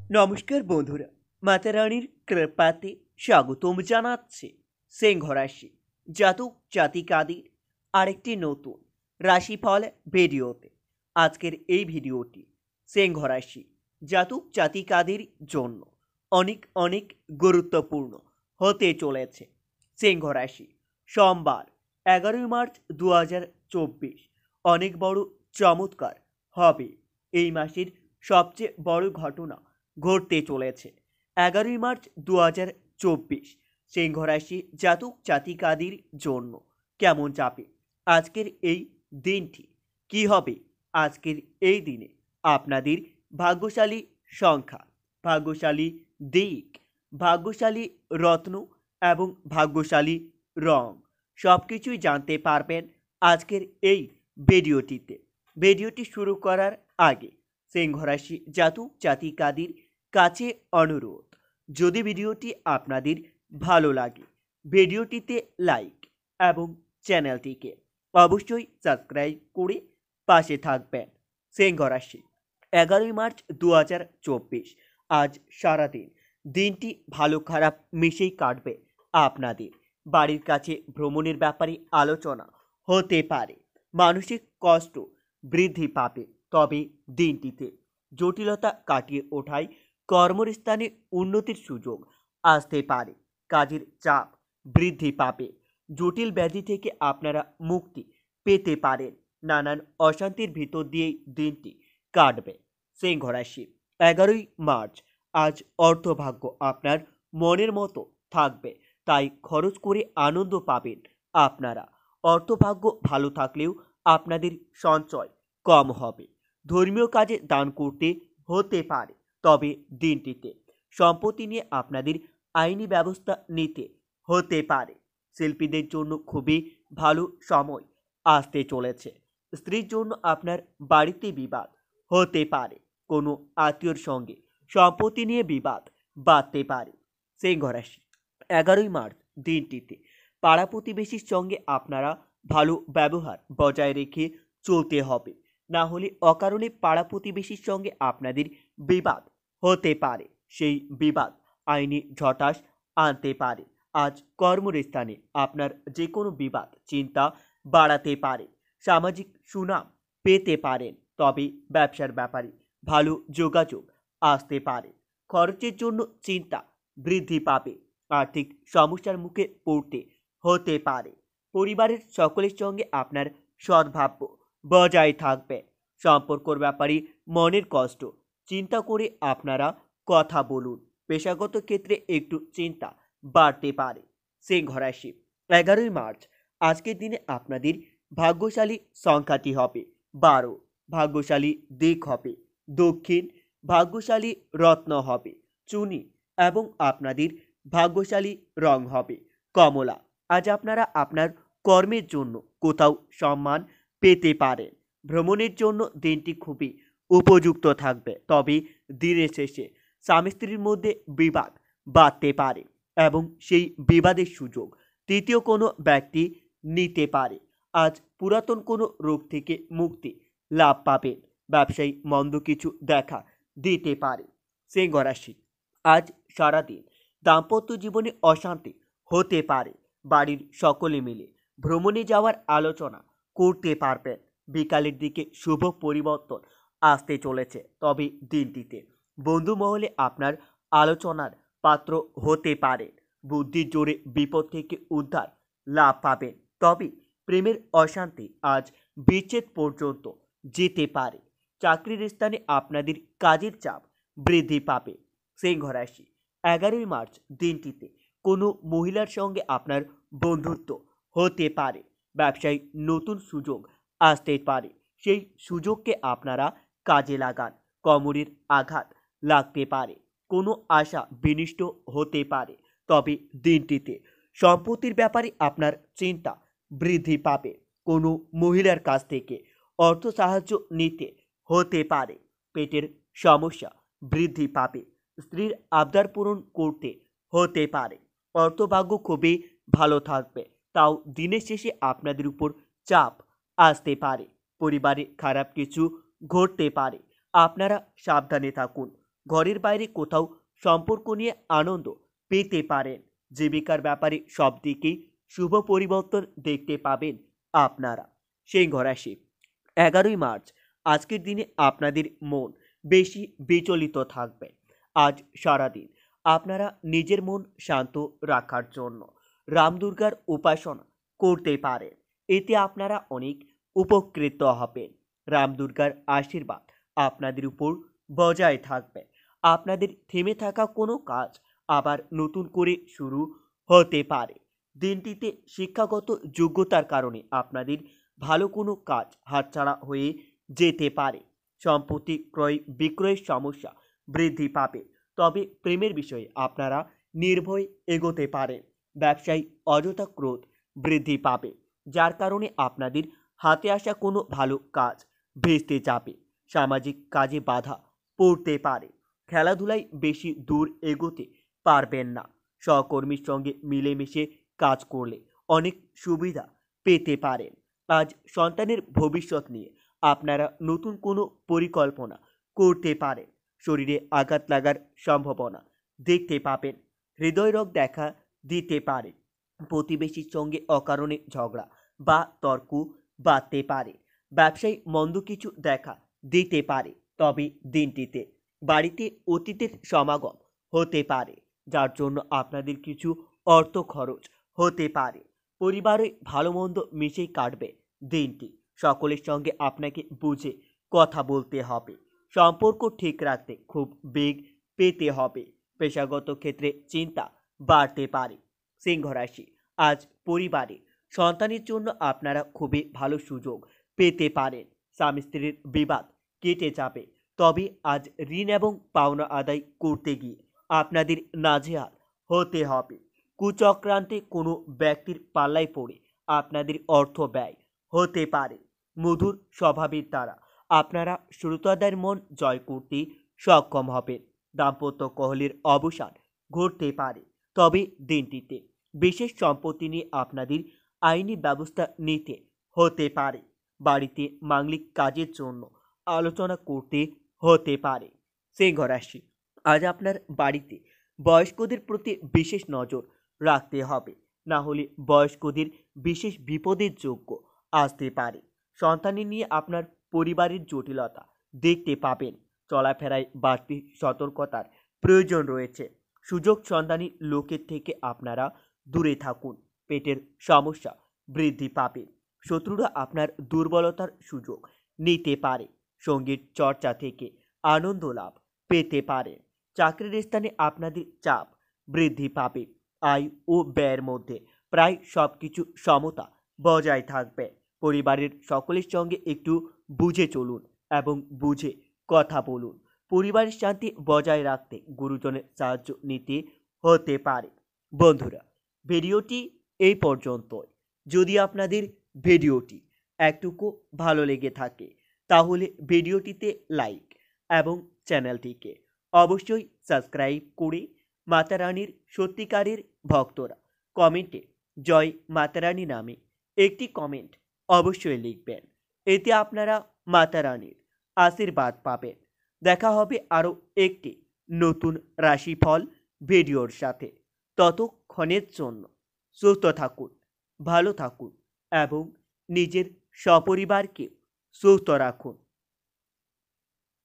নমস্কার বন্ধুরা, মাতা রানীর কৃপাতে স্বাগতম জানাচ্ছে সিংহ রাশি জাতক জাতিকাদের আরেকটি নতুন রাশিফল ভিডিওতে। আজকের এই ভিডিওটি সিংহ রাশি জাতক জাতিকাদের জন্য অনেক অনেক গুরুত্বপূর্ণ হতে চলেছে। সিংহ রাশি সোমবার 11 মার্চ 2024 অনেক বড় চমৎকার হবে। এই মাসের সবচেয়ে বড় ঘটনা ঘটতে চলেছে 11 মার্চ 2024 সিংহ রাশি জাতক জাতিকাদের জন্য কেমন যাবে আজকের এই দিনটি, কি হবে আজকের এই দিনে আপনাদের ভাগ্যশালী সংখ্যা, ভাগ্যশালী দিক, ভাগ্যশালী রত্ন এবং ভাগ্যশালী রং সব কিছুই জানতে পারবেন আজকের এই ভিডিওটিতে। ভিডিওটি শুরু করার আগে সিংহ রাশি জাতক জাতিকাদের কাছে অনুরোধ, যদি ভিডিওটি আপনাদের ভালো লাগে ভিডিওটিতে লাইক এবং চ্যানেলটিকে অবশ্যই সাবস্ক্রাইব করে পাশে থাকবেন। সিংহ রাশি 11 মার্চ 2024 আজ সারাদিন দিনটি ভালো খারাপ মিশেই কাটবে। আপনাদের বাড়ির কাছে ভ্রমণের ব্যাপারে আলোচনা হতে পারে। মানসিক কষ্ট বৃদ্ধি পাবে, তবে দিনটিতে জটিলতা কাটিয়ে ওঠায় কর্মস্থানে উন্নতির সুযোগ আসতে পারে। কাজের চাপ বৃদ্ধি পাবে, জটিল ব্যাধি থেকে আপনারা মুক্তি পেতে পারেন। নানান অশান্তির ভিতর দিয়েই দিনটি কাটবে। সিংহ রাশি 11 মার্চ আজ অর্থভাগ্য আপনার মনের মতো থাকবে, তাই খরচ করে আনন্দ পাবেন আপনারা। অর্থভাগ্য ভালো থাকলেও আপনাদের সঞ্চয় কম হবে। ধর্মীয় কাজে দান করতে হতে পারে, তবে দিনটিতে সম্পত্তি নিয়ে আপনাদের আইনি ব্যবস্থা নিতে হতে পারে। শিল্পীদের জন্য খুবই ভালো সময় আসতে চলেছে। স্ত্রীর জন্য আপনার বাড়িতে বিবাদ হতে পারে। কোনো আত্মীয়র সঙ্গে সম্পত্তি নিয়ে বিবাদ বাড়তে পারে। সিংহ রাশি 11 মার্চ দিনটিতে পাড়া প্রতিবেশীর সঙ্গে আপনারা ভালো ব্যবহার বজায় রেখে চলতে হবে, না হলে অকারণে পাড়া প্রতিবেশীর সঙ্গে আপনাদের বিবাদ হতে পারে। সেই বিবাদ আইনি ঝটাস আনতে পারে। আজ কর্মস্থানে আপনার যে কোনো বিবাদ চিন্তা বাড়াতে পারে। সামাজিক সুনাম পেতে পারেন, তবে ব্যবসার ব্যাপারে ভালো যোগাযোগ আসতে পারে। খরচের জন্য চিন্তা বৃদ্ধি পাবে। আর্থিক সমস্যার মুখে পড়তে হতে পারে। পরিবারের সকলের সঙ্গে আপনার সদ্ভাব্য বজায় থাকবে। সম্পর্কর ব্যাপারে মনের কষ্ট চিন্তা করে আপনারা কথা বলুন। পেশাগত ক্ষেত্রে একটু চিন্তা বাড়তে পারে। সিংহ রাশি 11 মার্চ আজকের দিনে আপনাদের ভাগ্যশালী সংখ্যাটি হবে 12, ভাগ্যশালী দিক হবে দক্ষিণ, ভাগ্যশালী রত্ন হবে চুনি এবং আপনাদের ভাগ্যশালী রং হবে কমলা। আজ আপনারা আপনার কর্মের জন্য কোথাও সম্মান পেতে পারেন। ভ্রমণের জন্য দিনটি খুবই উপযুক্ত থাকবে, তবে দিনের শেষে স্বামী স্ত্রীর মধ্যে বিবাদ বাড়তে পারে এবং সেই বিবাদের সুযোগ তৃতীয় কোনো ব্যক্তি নিতে পারে। আজ পুরাতন কোনো রোগ থেকে মুক্তি লাভ পাবেন। ব্যবসায়ী মন্দ কিছু দেখা দিতে পারে। সিংহ রাশি আজ সারাদিন দাম্পত্য জীবনে অশান্তি হতে পারে। বাড়ির সকলে মিলে ভ্রমণে যাওয়ার আলোচনা করতে পারবেন। বিকালের দিকে শুভ পরিবর্তন আসতে চলেছে, তবে দিনটিতে বন্ধু মহলে আপনার আলোচনার পাত্র হতে পারেন। বুদ্ধির জোরে বিপদ থেকে উদ্ধার লাভ পাবেন, তবে প্রেমের অশান্তি আজ বিচ্ছেদ পর্যন্ত যেতে পারে। চাকরির স্থানে আপনাদের কাজের চাপ বৃদ্ধি পাবে। সিংহ রাশি 11 মার্চ দিনটিতে কোনো মহিলার সঙ্গে আপনার বন্ধুত্ব হতে পারে। ব্যবসায় নতুন সুযোগ আসতে পারে, সেই সুযোগকে আপনারা কাজে লাগান। কোমরের আঘাত লাগতে পারে, কোনো আশা বিনষ্ট হতে পারে, তবে দিনটিতে সম্পত্তির ব্যাপারে আপনার চিন্তা বৃদ্ধি পাবে। কোনো মহিলার কাছ থেকে অর্থ সাহায্য নিতে হতে পারে। পেটের সমস্যা বৃদ্ধি পাবে। স্ত্রীর আবদার পূরণ করতে হতে পারে। অর্থভাগ্য খুবই ভালো থাকবে, তাও দিনের শেষে আপনাদের উপর চাপ আসতে পারে। পরিবারে খারাপ কিছু ঘটতে পারে, আপনারা সাবধানে থাকুন। ঘরের বাইরে কোথাও সম্পর্ক নিয়ে আনন্দ পেতে পারেন। জীবিকার ব্যাপারে সব দিকেই শুভ পরিবর্তন দেখতে পাবেন আপনারা। সিংহ রাশি, 11ই মার্চ আজকের দিনে আপনাদের মন বেশি বিচলিত থাকবে। আজ সারাদিন আপনারা নিজের মন শান্ত রাখার জন্য রাম দুর্গার উপাসনা করতে পারেন। এতে আপনারা অনেক উপকৃত হবেন। রাম দুর্গার আশীর্বাদ আপনাদের উপর বজায় থাকবে। আপনাদের থেমে থাকা কোনো কাজ আবার নতুন করে শুরু হতে পারে। দিনটিতে শিক্ষাগত যোগ্যতার কারণে আপনাদের ভালো কোনো কাজ হাতছাড়া হয়ে যেতে পারে। সম্পত্তি ক্রয় বিক্রয়ের সমস্যা বৃদ্ধি পাবে, তবে প্রেমের বিষয়ে আপনারা নির্ভয়ে এগোতে পারেন। ব্যবসায়ী অযথা ক্রোধ বৃদ্ধি পাবে, যার কারণে আপনাদের হাতে আসা কোনো ভালো কাজ ভেস্তে যাবে। সামাজিক কাজে বাধা পড়তে পারে। খেলাধুলায় বেশি দূর এগোতে পারবেন না। সহকর্মীর সঙ্গে মিলেমিশে কাজ করলে অনেক সুবিধা পেতে পারেন। আজ সন্তানের ভবিষ্যৎ নিয়ে আপনারা নতুন কোনো পরিকল্পনা করতে পারেন। শরীরে আঘাত লাগার সম্ভাবনা দেখতে পাবেন। হৃদয়রোগ দেখা দিতে পারে। প্রতিবেশীর সঙ্গে অকারণে ঝগড়া বা তর্ক বাড়তে পারে। ব্যবসায়ী মন্দ কিছু দেখা দিতে পারে, তবে দিনটিতে বাড়িতে অতিথির সমাগম হতে পারে, যার জন্য আপনাদের কিছু অর্থ খরচ হতে পারে। পরিবারে ভালো মন্দ মিশেই কাটবে দিনটি। সকলের সঙ্গে আপনাকে বুঝে কথা বলতে হবে। সম্পর্ক ঠিক রাখতে খুব বেগ পেতে হবে। পেশাগত ক্ষেত্রে চিন্তা বাড়তে পারে। সিংহ রাশি, আজ পরিবারে সন্তানের জন্য আপনারা খুবই ভালো সুযোগ পেতে পারেন। স্বামী স্ত্রীর বিবাদ কেটে যাবে, তবে আজ ঋণ এবং পাওনা আদায় করতে গিয়ে আপনাদের নাজেহাল হতে হবে। কুচক্রান্তে কোনো ব্যক্তির পাল্লায় পড়ে আপনাদের অর্থ ব্যয় হতে পারে। মধুর স্বভাবের দ্বারা আপনারা শ্রোতাদের মন জয় করতে সক্ষম হবেন। দাম্পত্য কলহের অবসান ঘটতে পারে, তবে দিনটিতে বিশেষ সম্পত্তি নিয়ে আপনাদের আইনি ব্যবস্থা নিতে হতে পারে। বাড়িতে মাঙ্গলিক কাজের জন্য আলোচনা করতে হতে পারে। সিংহ রাশি, আজ আপনার বাড়িতে বয়স্কদের প্রতি বিশেষ নজর রাখতে হবে, না হলে বয়স্কদের বিশেষ বিপদের যোগ্য আসতে পারে। সন্তানের নিয়ে আপনার পরিবারের জটিলতা দেখতে পাবেন। চলাফেরায় বাড়তি সতর্কতার প্রয়োজন রয়েছে। সুযোগ সন্ধানী লোকের থেকে আপনারা দূরে থাকুন। পেটের সমস্যা বৃদ্ধি পাবে। শত্রুরা আপনার দুর্বলতার সুযোগ নিতে পারে। সঙ্গীত চর্চা থেকে আনন্দ লাভ পেতে পারে। চাকরির স্থানে আপনাদের চাপ বৃদ্ধি পাবে। আয় ও ব্যয়ের মধ্যে প্রায় সবকিছু সমতা বজায় থাকবে। পরিবারের সকলের সঙ্গে একটু বুঝে চলুন এবং বুঝে কথা বলুন। পরিবারের শান্তি বজায় রাখতে গুরুজনের সাহায্য নিতে হতে পারে। বন্ধুরা, ভিডিওটি এই পর্যন্তই। যদি আপনাদের ভিডিওটি একটুকু ভালো লেগে থাকে তাহলে ভিডিওটিতে লাইক এবং চ্যানেলটিকে অবশ্যই সাবস্ক্রাইব করে মাতা রানীর সত্যিকারের ভক্তরা কমেন্টে জয় মাতা রানী নামে একটি কমেন্ট অবশ্যই লিখবেন। এতে আপনারা মাতা রানীর আশীর্বাদ পাবেন। দেখা হবে আরও একটি নতুন রাশিফল ভিডিওর সাথে। ততক্ষণের জন্য সুস্থ থাকুন, ভালো থাকুন এবং নিজের সপরিবারকে সুস্থ রাখুন।